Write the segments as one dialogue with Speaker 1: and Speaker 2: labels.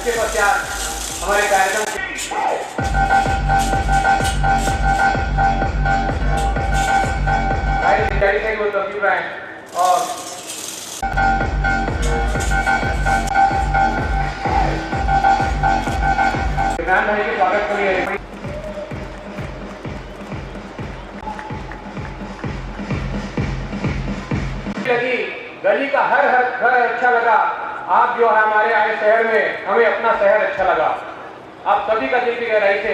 Speaker 1: उसके पश्चात हमारे कार्यक्रम से वो तस्वीर आए और किसान भाई के स्वागत के लिए लगी गली का हर घर अच्छा लगा। आप जो है हमारे आए शहर में, हमें अपना शहर अच्छा लगा। आप सभी का दिल की गहराई से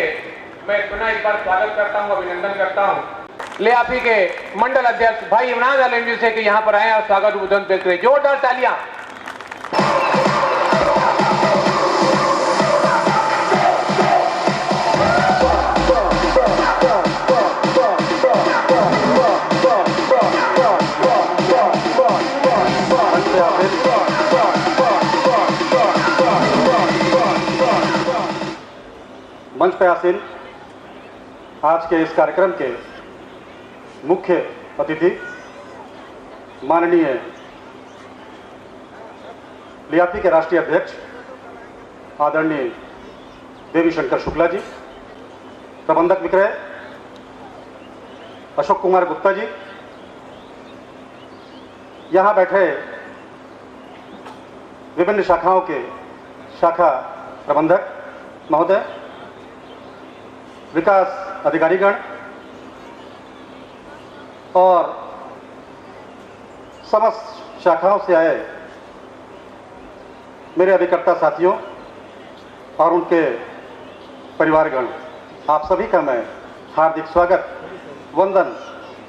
Speaker 1: मैं पुनः एक बार स्वागत करता हूं, अभिनंदन करता हूं। लियाफी के मंडल अध्यक्ष भाई इमरान आलम जी से कि यहां पर आए और स्वागत उद्बोधन पेश करें। जोरदार तालियां।
Speaker 2: मंच पर आसीन आज के इस कार्यक्रम के मुख्य अतिथि माननीय लियाफी के राष्ट्रीय अध्यक्ष आदरणीय देवी शंकर शुक्ला जी, प्रबंधक विक्रय अशोक कुमार गुप्ता जी, यहाँ बैठे विभिन्न शाखाओं के शाखा प्रबंधक महोदय, विकास अधिकारीगण और समस्त शाखाओं से आए मेरे अभिकर्ता साथियों और उनके परिवारगण, आप सभी का मैं हार्दिक स्वागत, वंदन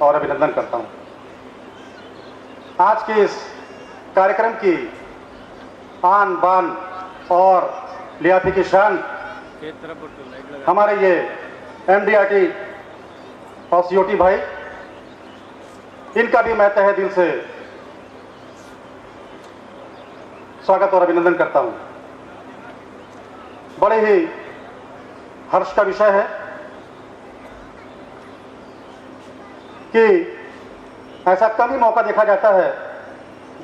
Speaker 2: और अभिनंदन करता हूं। आज के इस कार्यक्रम की आन बान और लियाफी की शान हमारे ये एमडीआरटी और सीओटी भाई, इनका भी मैं तहे दिल से स्वागत और अभिनंदन करता हूं। बड़े ही हर्ष का विषय है कि ऐसा कम ही मौका देखा जाता है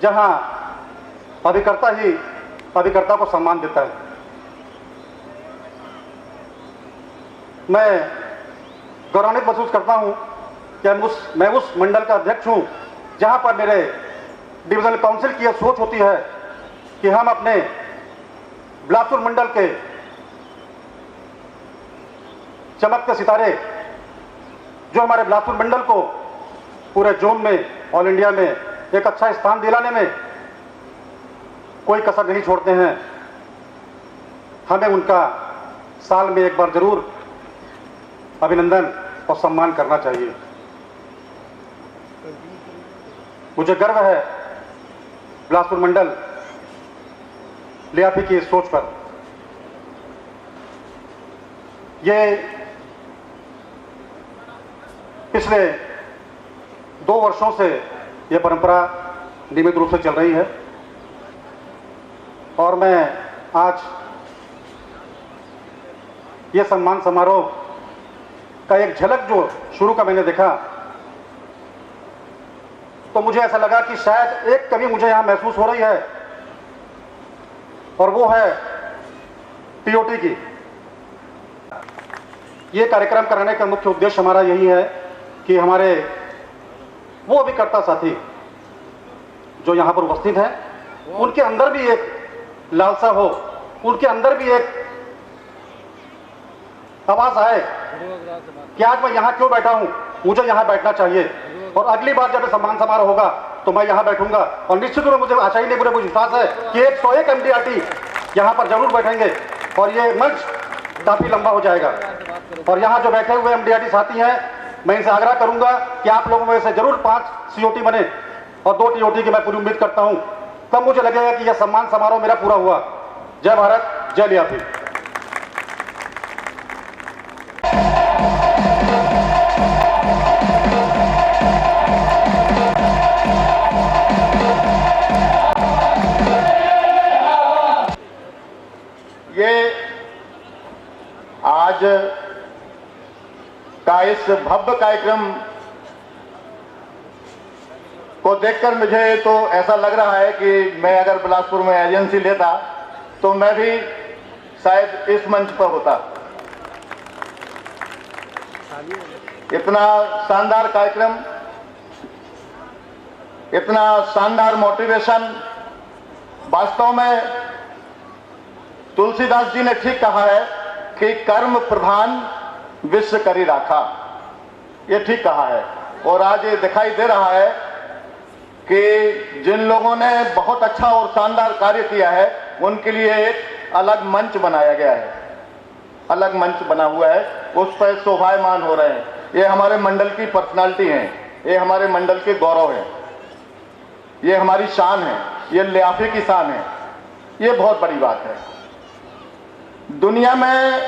Speaker 2: जहां अभिकर्ता ही अभिकर्ता को सम्मान देता है। मैं गौरवान्वित महसूस करता हूं कि मैं उस मंडल का अध्यक्ष हूं जहां पर मेरे डिविजनल काउंसिल की यह सोच होती है कि हम अपने बिलासपुर मंडल के चमकते सितारे, जो हमारे बिलासपुर मंडल को पूरे जोन में, ऑल इंडिया में एक अच्छा स्थान दिलाने में कोई कसर नहीं छोड़ते हैं, हमें उनका साल में एक बार जरूर अभिनंदन और सम्मान करना चाहिए। मुझे गर्व है बिलासपुर मंडल लियाफी की इस सोच पर। ये पिछले 2 वर्षों से यह परंपरा नियमित रूप से चल रही है और मैं आज ये सम्मान समारोह का एक झलक जो शुरू का मैंने देखा तो मुझे ऐसा लगा कि शायद एक कमी मुझे यहां महसूस हो रही है और वो है टीओटी की। ये कार्यक्रम कराने का मुख्य उद्देश्य हमारा यही है कि हमारे वो अभिकर्ता साथी जो यहां पर उपस्थित हैं, उनके अंदर भी एक लालसा हो, उनके अंदर भी एक आवाज आए कि आज मैं यहाँ क्यों बैठा हूँ, मुझे यहाँ बैठना चाहिए और अगली बार जब सम्मान समारोह होगा तो मैं यहाँ बैठूंगा। और निश्चित रूप में मुझे आशा ही नहीं, पूरे मुझे विश्वास है कि 101 एमडीआरटी यहाँ पर जरूर बैठेंगे और ये मंच काफी लंबा हो जाएगा। और यहाँ जो बैठे हुए एमडीआरटी साथी हैं, मैं इनसे आग्रह करूंगा कि आप लोगों में से जरूर 5 सीओटी बने और 2 टीओटी की मैं पूरी उम्मीद करता हूँ। तब मुझे लगेगा कि यह सम्मान समारोह मेरा पूरा हुआ। जय भारत, जय लियाफी।
Speaker 3: आज का इस भव्य कार्यक्रम को देखकर मुझे तो ऐसा लग रहा है कि मैं अगर बिलासपुर में एजेंसी लेता तो मैं भी शायद इस मंच पर होता। इतना शानदार कार्यक्रम, इतना शानदार मोटिवेशन। वास्तव में तुलसीदास जी ने ठीक कहा है कि कर्म प्रधान विश्व करी राखा। ये ठीक कहा है। और आज ये दिखाई दे रहा है कि जिन लोगों ने बहुत अच्छा और शानदार कार्य किया है उनके लिए एक अलग मंच बनाया गया है, अलग मंच बना हुआ है, उस पर शोभायमान हो रहे हैं। ये हमारे मंडल की पर्सनालिटी हैं, ये हमारे मंडल के गौरव हैं, ये हमारी शान है, ये लियाफे की शान है। ये बहुत बड़ी बात है। दुनिया में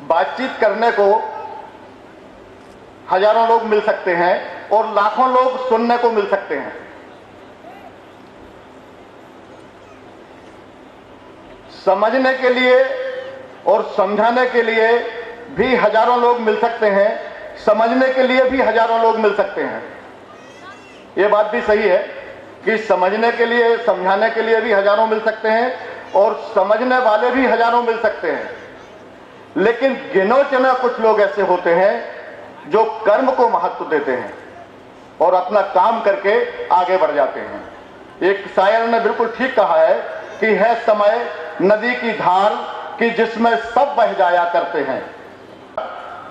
Speaker 3: बातचीत करने को हजारों लोग मिल सकते हैं और लाखों लोग सुनने को मिल सकते हैं। समझने के लिए और समझाने के लिए भी हजारों लोग मिल सकते हैं, समझने के लिए भी हजारों लोग मिल सकते हैं। ये बात भी सही है कि समझने के लिए, समझाने के लिए भी हजारों मिल सकते हैं और समझने वाले भी हजारों मिल सकते हैं। लेकिन गिनो चुने कुछ लोग ऐसे होते हैं जो कर्म को महत्व देते हैं और अपना काम करके आगे बढ़ जाते हैं। एक शायर ने बिल्कुल ठीक कहा है कि है समय नदी की धार कि जिसमें सब बह जाया करते हैं,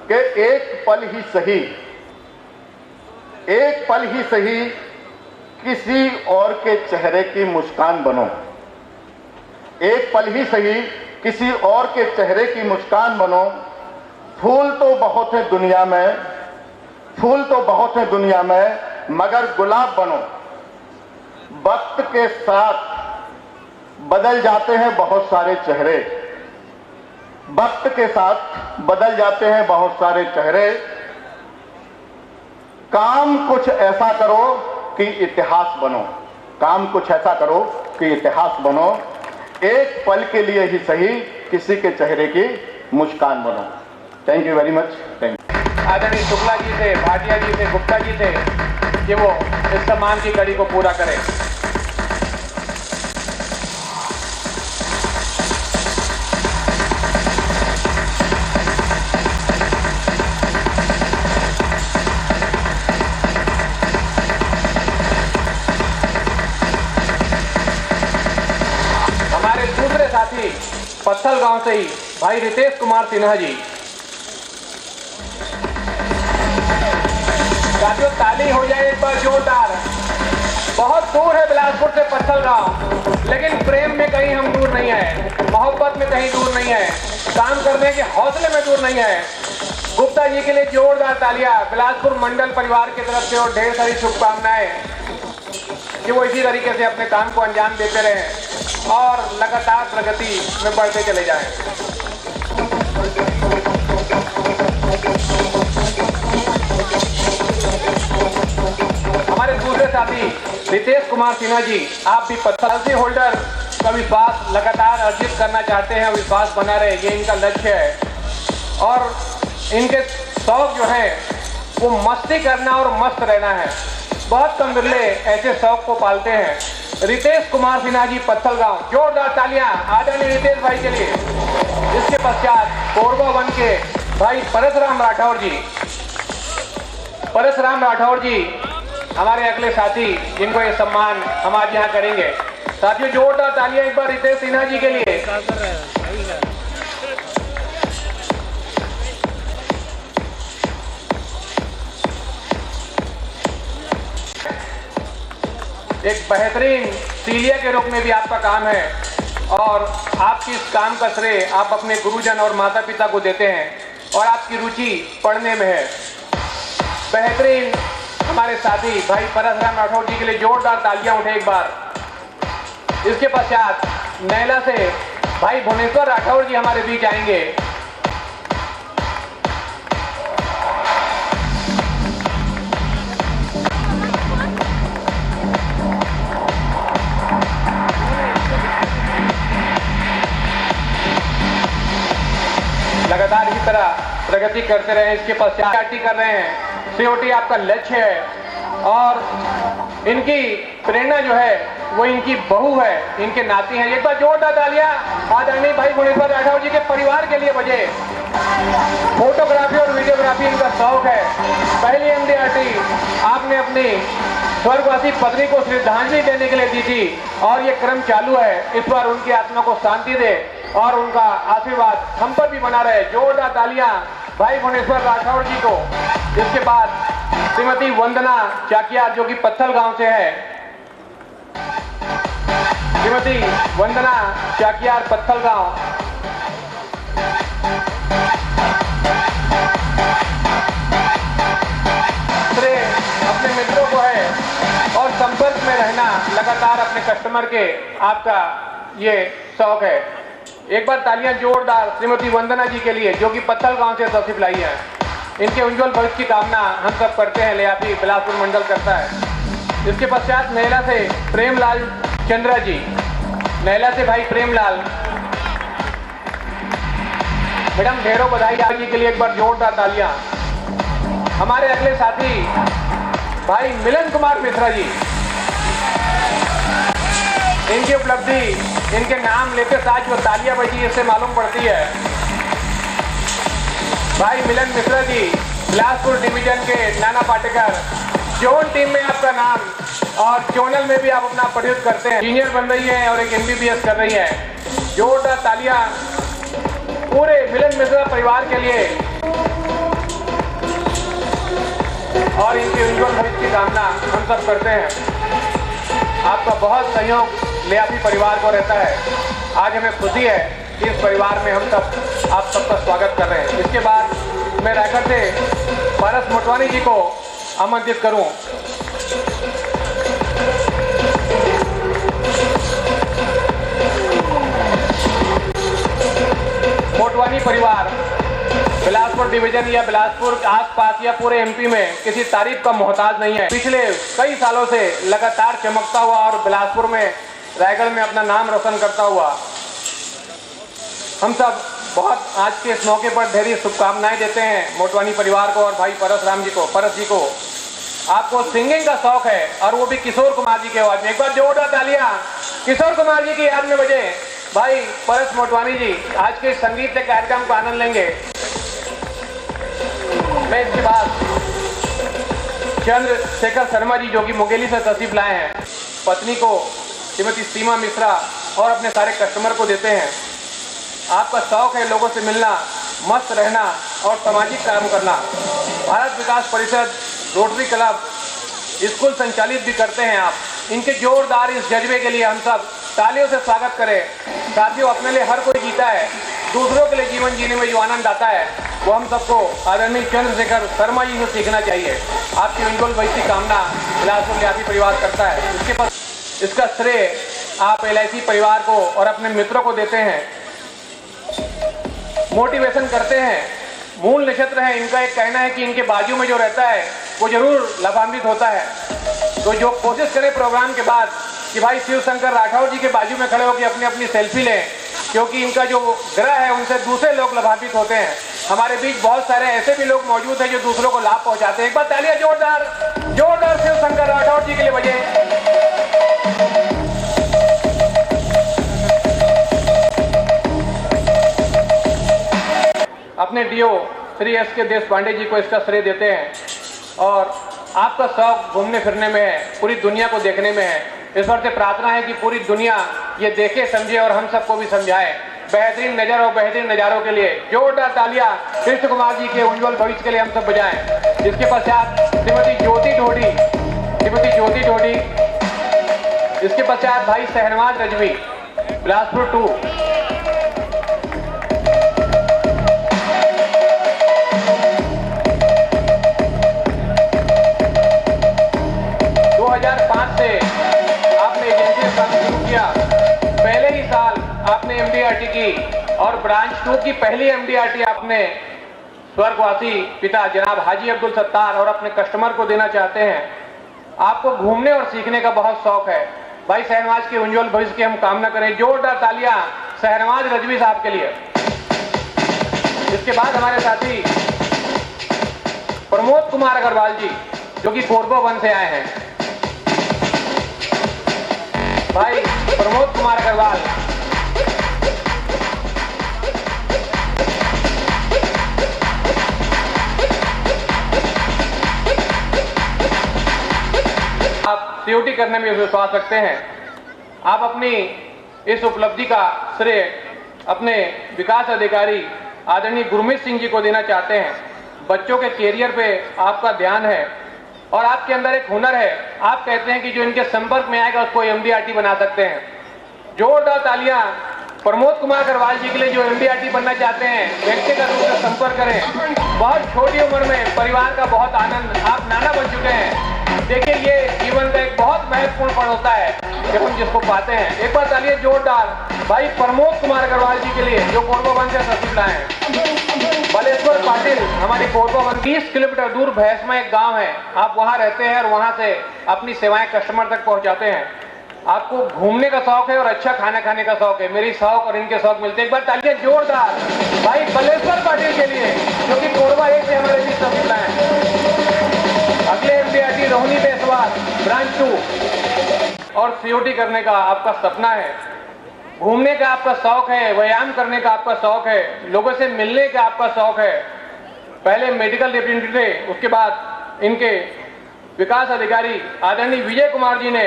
Speaker 3: कि एक पल ही सही, एक पल ही सही किसी और के चेहरे की मुस्कान बनो। एक पल ही सही किसी और के चेहरे की मुस्कान बनो। फूल तो बहुत है दुनिया में, फूल तो बहुत है दुनिया में, मगर गुलाब बनो। वक्त के साथ बदल जाते हैं बहुत सारे चेहरे, वक्त के साथ बदल जाते हैं बहुत सारे चेहरे। काम कुछ ऐसा करो कि इतिहास बनो, काम कुछ ऐसा करो कि इतिहास बनो। एक पल के लिए ही सही किसी के चेहरे की मुस्कान बनो। Thank you very much. Thank you.
Speaker 1: आदरणीय शुक्ला जी से, भाटिया जी से, गुप्ता जी से कि वो इस सम्मान की कड़ी को पूरा करें। हमारे दूसरे साथी पत्थल गांव से ही भाई रितेश कुमार सिन्हा जी। साथियों ताली हो जाए एक बार जोरदार। बहुत दूर है बिलासपुर से पत्थल गांव, लेकिन प्रेम में कहीं हम दूर नहीं है, मोहब्बत में कहीं दूर नहीं है, काम करने के हौसले में दूर नहीं है। गुप्ता जी के लिए जोरदार तालियां बिलासपुर मंडल परिवार की तरफ से और ढेर सारी शुभकामनाएं कि वो इसी तरीके से अपने काम को अंजाम देते रहें और लगातार प्रगति में बढ़ते चले जाएं। हमारे दूसरे साथी रितेश कुमार सिन्हा जी, आप भी पॉलिसी होल्डर का विश्वास लगातार अर्जित करना चाहते हैं, विश्वास बना रहे, ये इनका लक्ष्य है। और इनके शौक जो है वो मस्ती करना और मस्त रहना है। बहुत कम बिरले ऐसे शौक को पालते हैं। रितेश कुमार सिन्हा जी पत्थल गांव, जोरदार तालियां आदरणीय रितेश भाई के लिए। इसके पश्चात कोरबा वन के भाई परशुराम राठौर जी। परशुराम राठौर जी हमारे अगले साथी जिनको ये सम्मान हम आज यहाँ करेंगे। साथियों जोरदार तालियां एक बार रितेश सिन्हा जी के लिए। एक बेहतरीन सीलिया के रूप में भी आपका काम है और आपकी इस काम का श्रेय आप अपने गुरुजन और माता पिता को देते हैं और आपकी रुचि पढ़ने में है। बेहतरीन हमारे साथी भाई परशुराम राठौर जी के लिए जोरदार तालियां उठे एक बार। इसके पश्चात नैला से भाई भुवनेश्वर राठौर जी हमारे बीच आएंगे। लगातार इसी तरह प्रगति करते रहे। इसके पश्चात कर रहे हैं, सीओटी आपका लक्ष्य है और इनकी प्रेरणा जो है वो इनकी बहू है, इनके नाती हैं। एक बार जोरदार तालियां आदरणीय भाई गुणेश्वर राठौर जी के परिवार के लिए बजे। फोटोग्राफी और वीडियोग्राफी इनका शौक है। पहली एमडीआरटी आपने अपनी स्वर्गवासी पत्नी को श्रद्धांजलि देने के लिए दी थी और ये क्रम चालू है। इस बार उनकी आत्मा को शांति दे और उनका आशीर्वाद हम पर भी बना रहे। जोरदार तालियां भाई गुणेश्वर राठौर जी को। इसके बाद श्रीमती वंदना चाकियार जो कि पत्थल गांव से है। श्रीमती वंदना चाकियार, पत्थल गांव। अपने मित्रों को है और संपर्क में रहना लगातार अपने कस्टमर के, आपका ये शौक है। एक बार तालियां जोरदार श्रीमती वंदना जी के लिए जो कि पत्थल गांव से तशरीफ लाई है। इनके उज्जवल भविष्य की कामना हम सब करते हैं, लियापी बिलासपुर मंडल करता है। इसके पश्चात नैला से प्रेमलाल चंद्रा जी, नैला से भाई प्रेमलाल। मैडम ढेरों बधाई आप जी के लिए, एक बार जोरदार तालियां। हमारे अगले साथी भाई मिलन कुमार मिश्रा जी, इनकी उपलब्धि, इनके नाम लेते साथ जो तालियां बजी इससे मालूम पड़ती है। भाई मिलन मिश्रा जी, बिलासपुर डिवीजन के नाना पाटेकर, जोन टीम में आपका नाम और जोनल में भी आप अपना प्रयोग करते हैं। इंजीनियर बन रही है और एक MBBS कर रही है। जोरदार तालियां पूरे मिलन मिश्रा परिवार के लिए और इनके उज्जवल भविष्य की कामना हम सब करते हैं। आपका बहुत सहयोग लियापी परिवार को रहता है। आज हमें खुशी है कि इस परिवार में हम सब आप सबका स्वागत कर रहे हैं। इसके बाद मैं रायगढ़ से पारस मोटवानी जी को आमंत्रित करूं। मोटवानी परिवार बिलासपुर डिवीजन या बिलासपुर आसपास या पूरे MP में किसी तारीफ का मोहताज नहीं है। पिछले कई सालों से लगातार चमकता हुआ और बिलासपुर में, रायगढ़ में अपना नाम रोशन करता हुआ। हम सब बहुत आज के इस मौके पर ढेरी शुभकामनाएं देते हैं मोटवानी परिवार को और भाई परस जी को। आपको सिंगिंग का शौक है और वो भी किशोर कुमार जी के आवाज में। एक बार जोरदार तालियां किशोर कुमार जी की याद में बजे। भाई परस मोटवानी जी आज के संगीत के कार्यक्रम का आनंद लेंगे। मैं इसके बाद चंद्रशेखर शर्मा जी जो कि मुंगेली से तशरीफ लाए हैं, पत्नी को श्रीमती सीमा मिश्रा और अपने सारे कस्टमर को देते हैं। आपका शौक है लोगों से मिलना, मस्त रहना और सामाजिक काम करना। भारत विकास परिषद, रोटरी क्लब, स्कूल संचालित भी करते हैं आप। इनके जोरदार इस जज्बे के लिए हम सब तालियों से स्वागत करें। साथियों, अपने लिए हर कोई जीता है, दूसरों के लिए जीवन जीने में जो आनंद आता है वो हम सबको आदरणीय चंद्रशेखर शर्मा जी से सीखना चाहिए। आपकी उज्जवल भविष्य की कामना बिलासपुर लियापी परिवार करता है। इसके पास इसका श्रेय आप LIC परिवार को और अपने मित्रों को देते हैं, मोटिवेशन करते हैं। मूल नक्षत्र है इनका। एक कहना है कि इनके बाजू में जो रहता है वो जरूर लाभान्वित होता है। तो जो कोशिश करें प्रोग्राम के बाद कि भाई शिव शंकर राठौर जी के बाजू में खड़े होकर अपनी अपनी सेल्फी लें, क्योंकि इनका जो ग्रह है उनसे दूसरे लोग लाभान्वित होते हैं। हमारे बीच बहुत सारे ऐसे भी लोग मौजूद हैं जो दूसरों को लाभ पहुंचाते हैं। एक बार तालियां जोरदार शिव शंकर राठौर जी के लिए बजे। अपने DO श्री SK देशपांडे जी को इसका श्रेय देते हैं। और आपका शौक घूमने फिरने में है, पूरी दुनिया को देखने में है। ईश्वर से प्रार्थना है कि पूरी दुनिया ये देखे, समझे और हम सबको भी समझाए। बेहतरीन नजर और बेहतरीन नजारों के लिए जोरदार तालियां कृष्ण कुमार जी के उज्जवल भविष्य के लिए हम सब बजाएं। इसके पश्चात श्रीमती ज्योति ढोडी, इसके पश्चात भाई शहनवाज रजवी, बिलासपुर 2। पहले ही साल आपने MDRT की और ब्रांच 2 की पहली MDRT आपने स्वर्गवासी पिता जनाब हाजी अब्दुल सत्तार और अपने कस्टमर को देना चाहते हैं। आपको घूमने और सीखने का बहुत शौक है। भाई शहनवाज के उज्जवल भविष्य की हम कामना करें। जोरदार तालियां शहनवाज रजवी साहब के लिए। इसके बाद हमारे साथी प्रमोद कुमार अग्रवाल जी जो कि कोरबा 1 से आए हैं। भाई प्रमोद कुमार अग्रवाल। आप सीओटी करने में विश्वास रखते हैं। आप अपनी इस उपलब्धि का श्रेय अपने विकास अधिकारी आदरणीय गुरमीत सिंह जी को देना चाहते हैं। बच्चों के कैरियर पे आपका ध्यान है और आपके अंदर एक हुनर है। आप कहते हैं कि जो इनके संपर्क में आएगा उसको एमडीआरटी बना सकते हैं। जोरदार तालियां प्रमोद कुमार अग्रवाल जी के लिए जो एमडीआरटी बनना चाहते हैं। व्यक्तिगत रूप से संपर्क करें। बहुत छोटी उम्र में परिवार का बहुत आनंद, आप नाना बन चुके हैं। देखिए, ये जीवन का एक बहुत महत्वपूर्ण पल होता है जब हम जिसको पाते हैं। एक बार तालियां जोरदार भाई प्रमोद कुमार अग्रवाल जी के लिए जो कोरबा वन से तहसील लाए हैं। बालेश्वर पाटिल हमारी कोरबा वन 30 किलोमीटर दूर भैंसमा एक गांव है। आप वहां रहते हैं और वहां से अपनी सेवाएं कस्टमर तक पहुंचाते हैं। आपको घूमने का शौक है और अच्छा खाना खाने का शौक है। मेरी शौक और इनके शौक मिलते हैं। एक बार तालियां जोरदार भाई बालेश्वर पाटिल के लिए जो कि कोरबा 1 से हमारे बीच तहसील लाए हैं। अगले एमडीआरटी रोहिणी बेसवाल ब्रांच 2। और सीओटी करने का आपका सपना है, घूमने का आपका शौक है, व्यायाम करने का आपका शौक है, लोगों से मिलने का आपका शौक है। पहले मेडिकल रिप्रेजेंटेटिव थे, उसके बाद इनके विकास अधिकारी आदरणीय विजय कुमार जी ने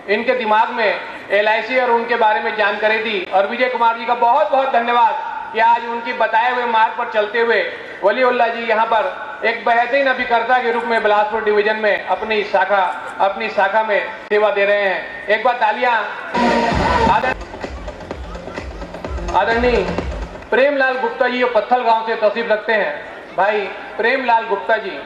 Speaker 1: इनके दिमाग में LIC और उनके बारे में जानकारी दी। और विजय कुमार जी का बहुत बहुत धन्यवाद कि आज उनकी बताए हुए मार्ग पर चलते हुए वलीउल्लाह जी यहाँ पर एक बेहतरीन अभिकर्ता के रूप में बिलासपुर डिवीजन में अपनी शाखा में सेवा दे रहे हैं। एक बार तालियां आदरणीय प्रेमलाल गुप्ता जी जो पत्थल गांव से तहसील रखते हैं। भाई प्रेमलाल गुप्ता जी।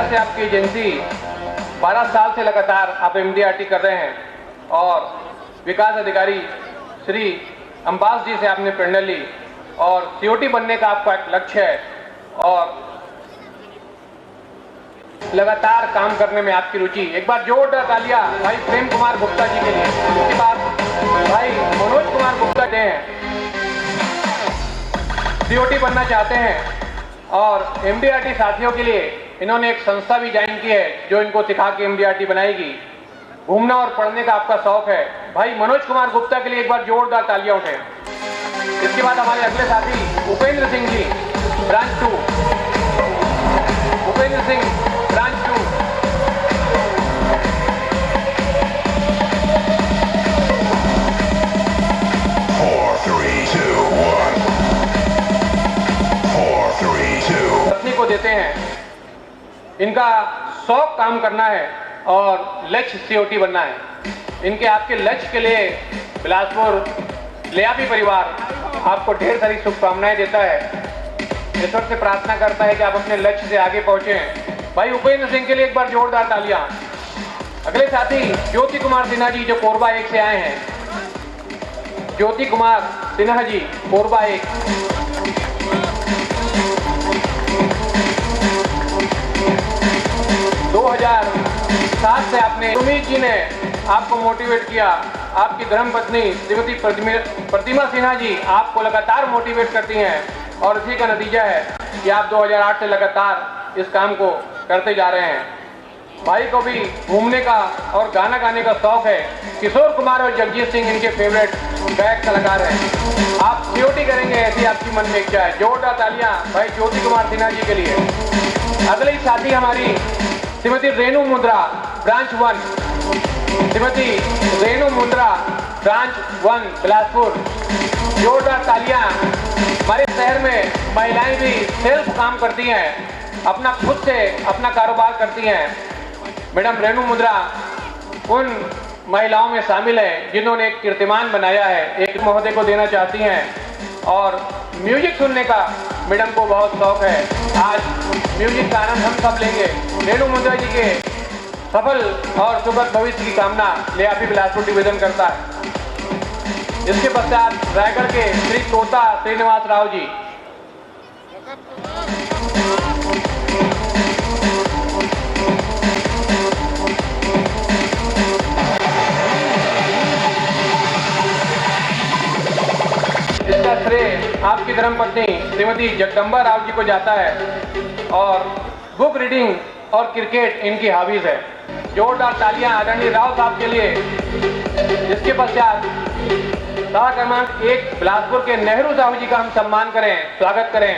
Speaker 1: से आपकी एजेंसी 12 साल से लगातार आप एमडीआरटी कर रहे हैं और विकास अधिकारी श्री अंबास जी से आपने प्रेरणा ली और सीओटी बनने का आपका एक लक्ष्य है और लगातार काम करने में आपकी रुचि। एक बार जोरदार तालियां भाई प्रेम कुमार गुप्ता जी के लिए। उसके बाद भाई मनोज कुमार गुप्ता जी हैं, सीओटी बनना चाहते हैं और एमडीआरटी साथियों के लिए इन्होंने एक संस्था भी ज्वाइन की है जो इनको सिखा के एमडीआरटी बनाएगी। घूमना और पढ़ने का आपका शौक है। भाई मनोज कुमार गुप्ता के लिए एक बार जोरदार तालियां उठे। इसके बाद हमारे अगले साथी उपेंद्र सिंह जी ब्रांच 2। उपेंद्र सिंह ब्रांच 2। पत्नी को देते हैं। इनका शौक काम करना है और लक्ष्य सीओटी बनना है। इनके आपके लक्ष्य के लिए बिलासपुर लियापी परिवार आपको ढेर सारी शुभकामनाएं देता है। ईश्वर से प्रार्थना करता है कि आप अपने लक्ष्य से आगे पहुंचे। भाई उपेंद्र सिंह के लिए एक बार जोरदार तालियां। अगले साथी ज्योति कुमार सिन्हा जी जो कोरबा 1 से आए हैं। ज्योति कुमार सिन्हा जी कोरबा 1। से आपने गुरमीत जी ने आपको मोटिवेट किया। आपकी धर्मपत्नी श्रीमती प्रतिमा सिन्हा जी आपको लगातार मोटिवेट करती हैं और इसी का नतीजा है कि आप 2008 से लगातार इस काम को करते जा रहे हैं। भाई को भी घूमने का और गाना गाने का शौक है। किशोर कुमार और जगजीत सिंह इनके फेवरेट गायक कलाकार हैं। आप सीओटी करेंगे ऐसी आपकी मन में इच्छा है। जोरदार तालियां भाई ज्योति कुमार सिन्हा जी के लिए। अगली साथी हमारी श्रीमती रेणु मुंद्रा ब्रांच 1। श्रीमती रेणु मुंद्रा ब्रांच 1 बिलासपुर। जोरदार तालियां। हमारे शहर में महिलाएं भी सेल्फ काम करती हैं, अपना खुद से अपना कारोबार करती हैं। मैडम रेणु मुंद्रा उन महिलाओं में शामिल है जिन्होंने एक कीर्तिमान बनाया है। एक महोदय को देना चाहती हैं और म्यूजिक सुनने का मैडम को बहुत शौक है। आज म्यूजिक का आनंद हम सब लेंगे। रेणु मुंद्रा जी के सफल और सुखद भविष्य की कामना लियापी बिलासपुर डिवीजन करता है। इसके पश्चात रायगढ़ के श्री तोता श्रीनिवास राव जी धर्मपत्नी श्रीमती जगदम्बा राव जी को जाता है और बुक रीडिंग और क्रिकेट इनकी हॉबीज है। जोरदार तालियां आदरणीय राव साहब के लिए। इसके पश्चात सभा क्रमांक 1 बिलासपुर के नेहरू साहू जी का हम सम्मान करें, स्वागत करें।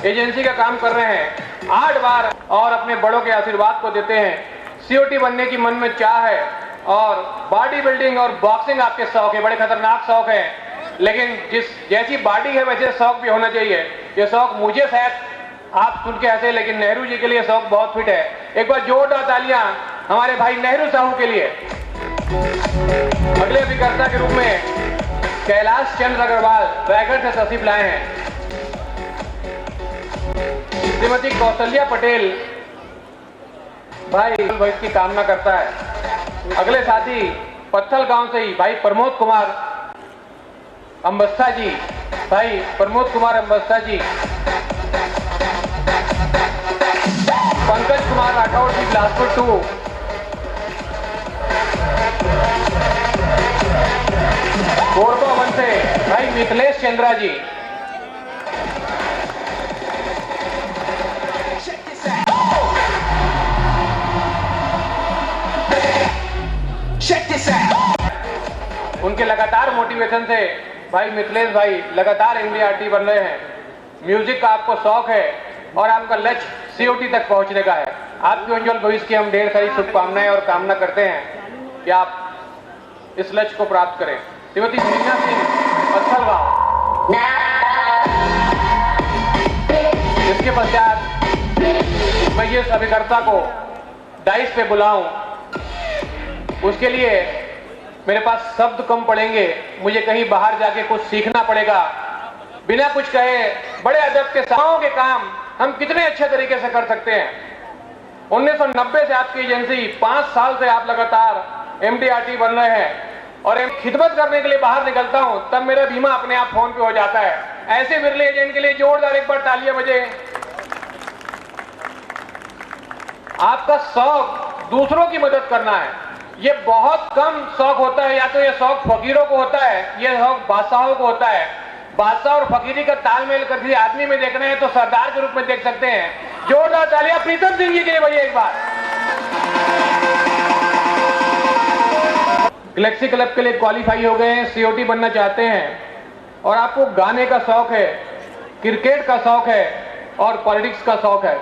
Speaker 1: एजेंसी का काम कर रहे हैं 8 बार और अपने बड़ों के आशीर्वाद को देते हैं। सीओटी बनने की मन में चाह है और बॉडी बिल्डिंग और बॉक्सिंग आपके शौक है, बड़े खतरनाक शौक है, लेकिन जैसी बॉडी है वैसे शौक भी होना चाहिए। ये शौक मुझे शायद आप सुन के हंसे, लेकिन नेहरू जी के लिए शौक बहुत फिट है। एक बार जोरदार तालियां हमारे भाई नेहरू साहू के लिए। अगले अभिकर्ता के रूप में कैलाश चंद्र अग्रवाल रायगढ़ से तशरीफ लाए हैं। श्रीमती कौशल्या पटेल भाई की कामना करता है। अगले साथी पत्थल गांव से ही भाई प्रमोद कुमार अंबस्था जी, भाई प्रमोद कुमार अंबस्था जी। पंकज कुमार राठौड़ जी बिलासपुर 2। कोरबा 1 से भाई मिथिलेश चंद्रा जी। उनके लगातार मोटिवेशन से भाई मिथिलेश भाई लगातार एमडीआरटी बन रहे हैं। म्यूजिक का आपको शौक है और आपका लक्ष्य सीओटी तक पहुंचने का है। आपके उज्जवल भविष्य की हम ढेर सारी शुभकामनाएं और कामना करते हैं कि आप इस लक्ष्य को प्राप्त करें। श्रीमती मीना सिंह पत्थल गांव। इसके पश्चात मैं इस अभिकर्ता को डाइस पे बुलाऊं, उसके लिए मेरे पास शब्द कम पड़ेंगे, मुझे कहीं बाहर जाके कुछ सीखना पड़ेगा। बिना कुछ कहे बड़े अदब के साथ के काम हम कितने अच्छे तरीके से कर सकते हैं। 1990 से आपकी एजेंसी 5 साल से आप लगातार एमडीआरटी बन रहे हैं और खिदमत करने के लिए बाहर निकलता हूं तब मेरा बीमा अपने आप फोन पे हो जाता है। ऐसे बिरले एजेंट के लिए जोरदार एक बार तालियां बजे। आपका शौक दूसरों की मदद करना है, ये बहुत कम शौक होता है। या तो ये शौक फकीरों को होता है, ये शौक बादशाहों को होता है। बादशाह और फकीरी का तालमेल किसी आदमी में देखना है तो सरदार के रूप में देख सकते हैं। जोरदार तालियां प्रीतम सिंह जी के लिए भैया एक बार। गैलेक्सी क्लब के लिए क्वालिफाई हो गए हैं, सीओटी बनना चाहते हैं और आपको गाने का शौक है, क्रिकेट का शौक है और पॉलिटिक्स का शौक है।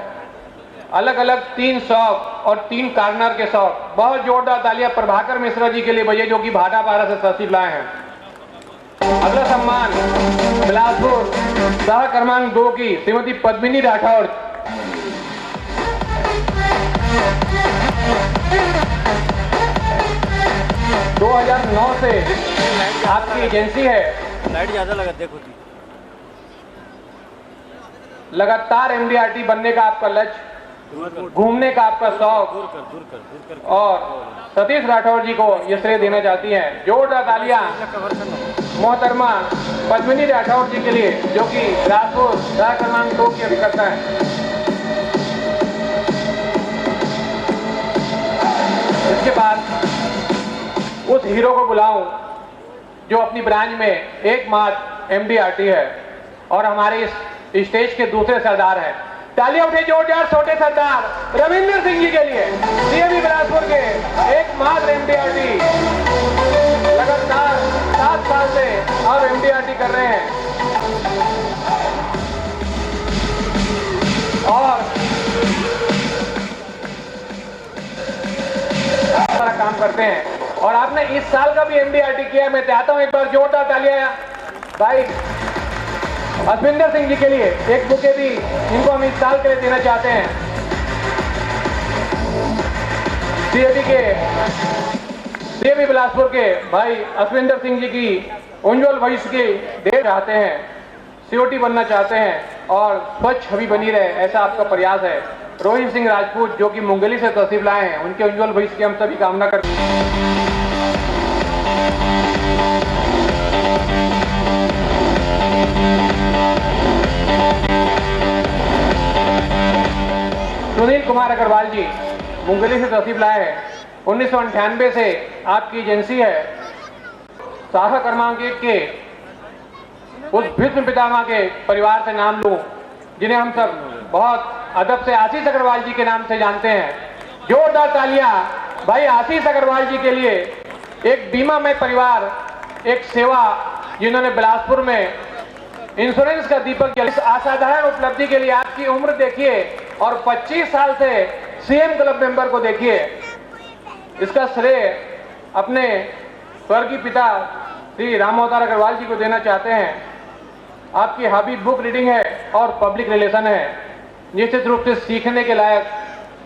Speaker 1: अलग अलग 3 शौक और 3 कार्नर के शौक। बहुत जोरदार तालियां प्रभाकर मिश्रा जी के लिए भैया जो कि भाटापारा से तशरीफ लाए हैं। अगला सम्मान बिलासपुर सभा क्रमांक 2 की श्रीमती पद्मिनी राठौड़। दो 2009 से आपकी एजेंसी है।
Speaker 4: लाइट ज्यादा लगा देखो।
Speaker 1: लगातार एमडीआरटी बनने का आपका लक्ष्य, घूमने का आपका शौक और सतीश राठौर जी को ये श्रेय देना चाहती हैं। जोरदार तालियां मोहतरमा पद्मिनी राठौर जी के लिए जो कि बिलासपुर सभा क्रमांक 2 की अभिकर्ता है। इसके बाद उस हीरो को बुलाऊं जो अपनी ब्रांच में एकमात्र एमडीआरटी है और हमारे इस स्टेज के दूसरे सरदार हैं। तालियां उठे जोरदार छोटे सरदार रविंद्र सिंह जी के लिए, सीएमई बिलासपुर के एकमात्र एमडीआरटी, लगातार 7 साल से अब एमडीआरटी कर रहे हैं और सारा काम करते हैं। और आपने इस साल का भी एमडीआरटी किया। मैं चाहता हूं एक बार जोरदार तालियां भाई अश्विंदर सिंह जी के लिए। एक बुके भी इनको हम इस साल के लिए देना चाहते हैं। सीएमई बिलासपुर के भाई अश्विंदर सिंह जी की उज्जवल भविष्य की देर चाहते हैं, सीओटी बनना चाहते हैं और स्वच्छ छवि बनी रहे, ऐसा आपका प्रयास है। रोहित सिंह राजपूत जो कि मुंगेली से तशरीफ लाए हैं, उनके उज्जवल भविष्य की हम सभी कामना करते हैं। सुनील कुमार अग्रवाल जी मुंगली से तहसीब लाए हैं। 1998 से आपकी एजेंसी है। शाखा क्रमांक 1 के उस भीष्म पितामह के परिवार से नाम लूं जिन्हें हम सब बहुत अदब से आशीष अग्रवाल जी के नाम से जानते हैं। जोरदार तालियां भाई आशीष अग्रवाल जी के लिए। एक बीमामय परिवार, एक सेवा, जिन्होंने बिलासपुर में इंश्योरेंस का दीपक जला। इस असाधारण उपलब्धि के लिए आपकी उम्र देखिए और 25 साल से सीएम क्लब मेंबर को देखिए। इसका श्रेय अपने स्वर्गीय पिता श्री राम अवतार अग्रवाल जी को देना चाहते हैं। आपकी हॉबी बुक रीडिंग है और पब्लिक रिलेशन है। निश्चित रूप से सीखने के लायक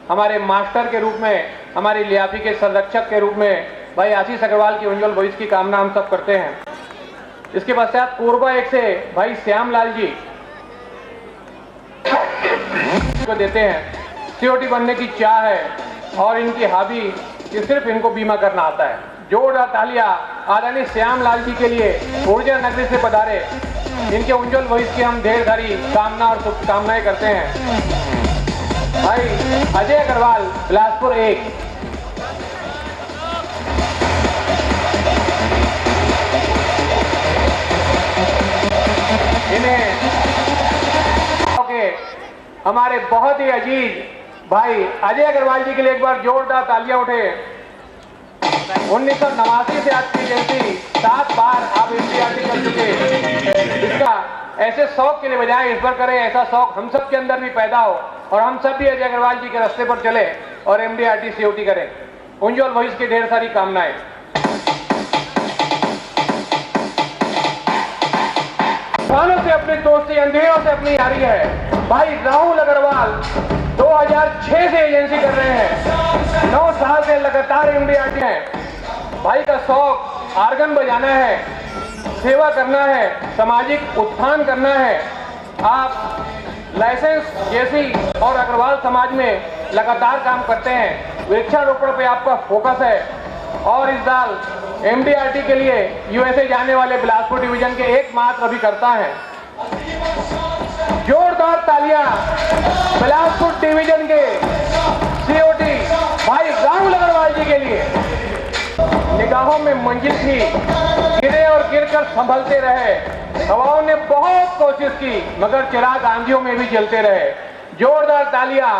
Speaker 1: हमारे मास्टर के रूप में, हमारी लियाफी के संरक्षक के रूप में भाई आशीष अग्रवाल की उज्जवल भविष्य की कामना हम सब करते हैं। इसके पश्चात कोरबा 1 से भाई श्यामलाल जी को देते हैं। सीओटी बनने की चाह है और इनकी हॉबी कि सिर्फ इनको बीमा करना आता है। जोरदार तालियां आदरणीय श्यामलाल जी के लिए, ऊर्जा नगरी से पधारे। इनके उज्जवल भविष्य की हम ढेर सारी कामना और शुभकामनाएं करते हैं। भाई अजय अग्रवाल बिलासपुर 1। इन्हें हमारे बहुत ही अजीज भाई अजय अग्रवाल जी के लिए एक बार जोरदार तालियां उठे। 1989 से आपकी एजेंसी 7 बार आप एमडीआरटी कर चुके। इसका ऐसे शौक के लिए बजाय इस पर करें, ऐसा शौक हम सब के अंदर भी पैदा हो और हम सब भी अजय अग्रवाल जी के रास्ते पर चले और एमडीआरटी सीओटी करें। उज्जवल भविष्य की ढेर सारी कामनाएं। तूफानों से अपनी दोस्ती, अंधेरों से अपनी यारी है। भाई राहुल अग्रवाल 2006 से एजेंसी कर रहे हैं। 9 साल से लगातार एमडीआरटी है। भाई का शौक आर्गन बजाना है, सेवा करना है, सामाजिक उत्थान करना है। आप लाइसेंस जैसी और अग्रवाल समाज में लगातार काम करते हैं। वृक्षारोपण पे आपका फोकस है और इस साल एमडीआरटी के लिए यूएसए जाने वाले बिलासपुर डिवीजन के एकमात्र अभिकर्ता हैं। जोरदार तालियां बिलासपुर डिवीजन के सीओटी भाई राहुल अग्रवाल जी के लिए। निगाहों में मंजिल थी, गिरे और गिरकर संभलते रहे। हवाओं ने बहुत कोशिश की मगर चिराग आंधियों में भी जलते रहे। जोरदार तालियां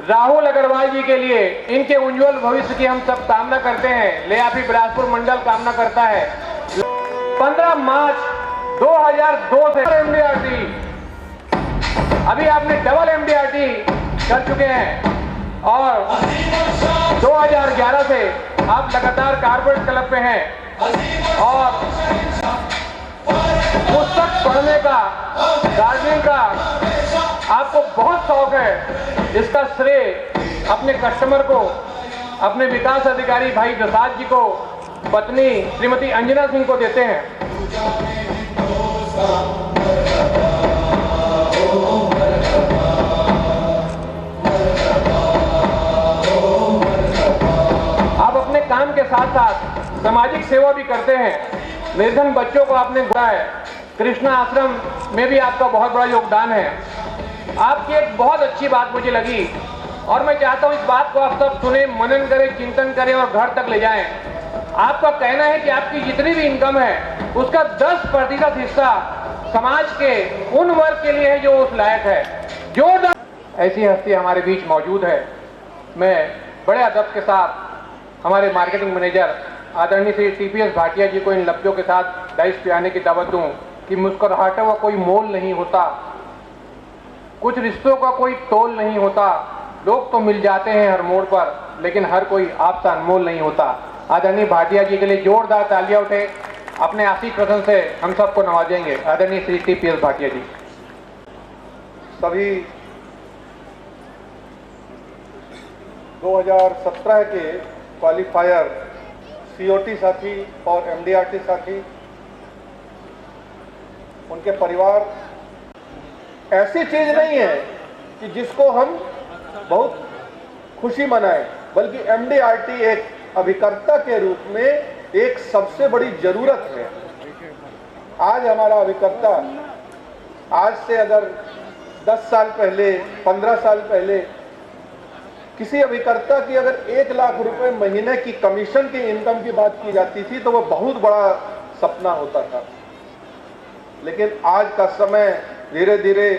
Speaker 1: राहुल अग्रवाल जी के लिए। इनके उज्जवल भविष्य की हम सब कामना करते हैं। लियाफी बिलासपुर मंडल कामना करता है। 15 मार्च 2002 से एमडीआरटी, अभी आपने डबल एमडीआरटी कर चुके हैं और 2011 से आप लगातार कारपोरेट क्लब पे हैं और पुस्तक पढ़ने का, गार्डनिंग का आपको बहुत शौक है। इसका श्रेय अपने कस्टमर को, अपने विकास अधिकारी भाई प्रसाद जी को, पत्नी श्रीमती अंजना सिंह को देते हैं। आप अपने काम के साथ साथ सामाजिक सेवा भी करते हैं। निर्धन बच्चों को आपने गुआ है। कृष्णा आश्रम में भी आपका बहुत बड़ा योगदान है। आपकी एक बहुत अच्छी बात मुझे लगी और मैं चाहता हूं इस बात को आप सब सुने, मनन करें, चिंतन करें और घर तक ले जाएं। आपका कहना है कि आपकी जितनी भी इनकम है उसका 10% हिस्सा समाज के उन वर्ग के लिए है जो उस लायक है। जो ऐसी हस्ती हमारे बीच मौजूद है। मैं बड़े अदब के साथ हमारे मार्केटिंग मैनेजर आदरणीय श्री टीपीएस भाटिया जी को इन लफ्जों के साथ डाइस पे आने की दावत दूं कि मुस्कुराहटों का कोई मोल नहीं होता, कुछ रिश्तों का कोई तोल नहीं होता। लोग तो मिल जाते हैं हर मोड़ पर, लेकिन हर कोई आपसा अनमोल नहीं होता। आदरणीय भाटिया जी के लिए जोरदार तालियां उठे। अपने आशीष प्रसन्न से हम सबको नवाजेंगे। आदरणीय श्री टीपीएस भाटिया जी।
Speaker 2: सभी 2017 के क्वालिफायर सीओटी साथी और एमडीआरटी साथी, उनके परिवार, ऐसी चीज नहीं है कि जिसको हम बहुत खुशी मनाएं, बल्कि एमडीआरटी एक अभिकर्ता के रूप में एक सबसे बड़ी जरूरत है। आज हमारा अभिकर्ता, आज से अगर 10 साल पहले, 15 साल पहले
Speaker 4: किसी अभिकर्ता की अगर 1 लाख रुपए महीने की कमीशन की इनकम की बात की जाती थी तो वह बहुत बड़ा सपना होता था। लेकिन आज का समय धीरे धीरे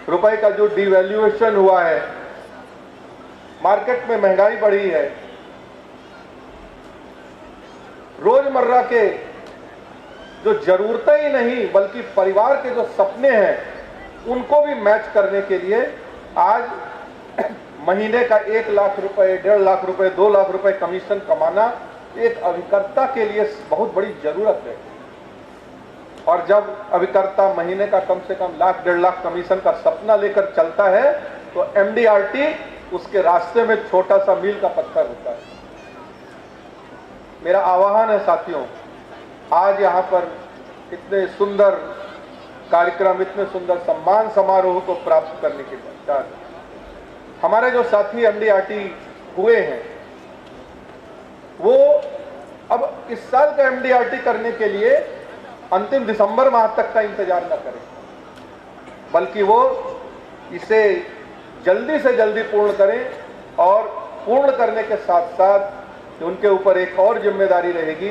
Speaker 4: रुपए का जो डिवैल्यूएशन हुआ है, मार्केट में महंगाई बढ़ी है, रोजमर्रा के जो जरूरतें ही नहीं बल्कि परिवार के जो सपने हैं उनको भी मैच करने के लिए आज महीने का 1 लाख रुपए, 1.5 लाख रुपए, 2 लाख रुपए कमीशन कमाना एक अभिकर्ता के लिए बहुत बड़ी जरूरत है। और जब अभिकर्ता महीने का कम से कम लाख, 1.5 लाख कमीशन का सपना लेकर चलता है तो एमडीआरटी उसके रास्ते में छोटा सा मील का पत्थर होता है। मेरा आह्वान है साथियों, आज यहाँ पर इतने सुंदर कार्यक्रम, इतने सुंदर सम्मान समारोह को प्राप्त करने के पश्चात हमारे जो साथी एमडीआरटी हुए हैं वो अब इस साल का एमडीआरटी करने के लिए अंतिम दिसंबर माह तक का इंतजार न करें, बल्कि वो इसे जल्दी से जल्दी पूर्ण करें। और पूर्ण करने के साथ साथ उनके ऊपर एक और जिम्मेदारी रहेगी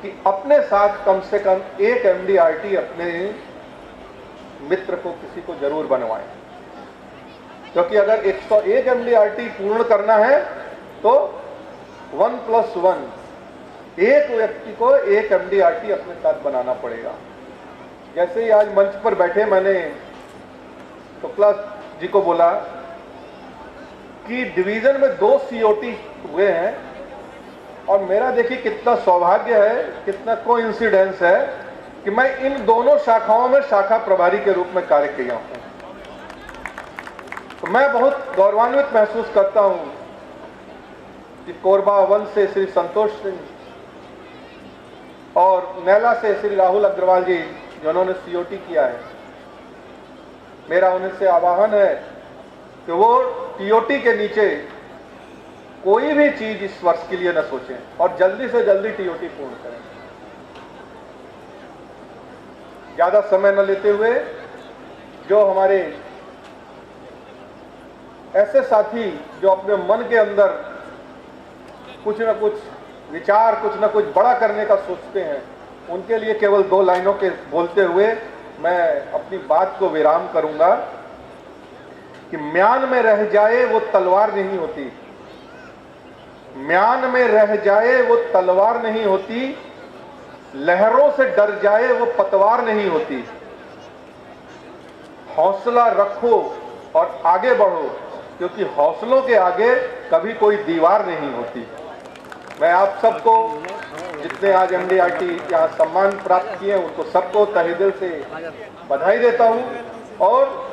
Speaker 4: कि अपने साथ कम से कम एक एमडीआरटी अपने मित्र को, किसी को जरूर बनवाएं, क्योंकि अगर 101 एमडीआरटी पूर्ण करना है तो 1+1 एक व्यक्ति को एक एमडीआरटी अपने साथ बनाना पड़ेगा। जैसे ही आज मंच पर बैठे मैंने शुक्ला जी को बोला कि डिवीजन में 2 सीओटी हुए हैं और मेरा देखिए कितना सौभाग्य है, कितना कोइंसिडेंस है कि मैं इन दोनों शाखाओं में शाखा प्रभारी के रूप में कार्य किया हूं। तो मैं बहुत गौरवान्वित महसूस करता हूं कि कोरबा 1 से श्री संतोष सिंह और नैला से श्री राहुल अग्रवाल जी जिन्होंने सीओटी किया है, मेरा उनसे आह्वान है कि वो टीओटी के नीचे कोई भी चीज इस वर्ष के लिए न सोचें और जल्दी से जल्दी टीओटी पूर्ण करें। ज्यादा समय न लेते हुए जो हमारे ऐसे साथी जो अपने मन के अंदर कुछ न कुछ विचार, कुछ न कुछ बड़ा करने का सोचते हैं, उनके लिए केवल 2 लाइनों के बोलते हुए मैं अपनी बात को विराम करूंगा कि म्यान में रह जाए वो तलवार नहीं होती, म्यान में रह जाए वो तलवार नहीं होती, लहरों से डर जाए वो पतवार नहीं होती। हौसला रखो और आगे बढ़ो, क्योंकि हौसलों के आगे कभी कोई दीवार नहीं होती। मैं आप सबको, जितने आज एमडीआरटी यहाँ सम्मान प्राप्त किए, उनको सबको तहे दिल से बधाई देता हूँ और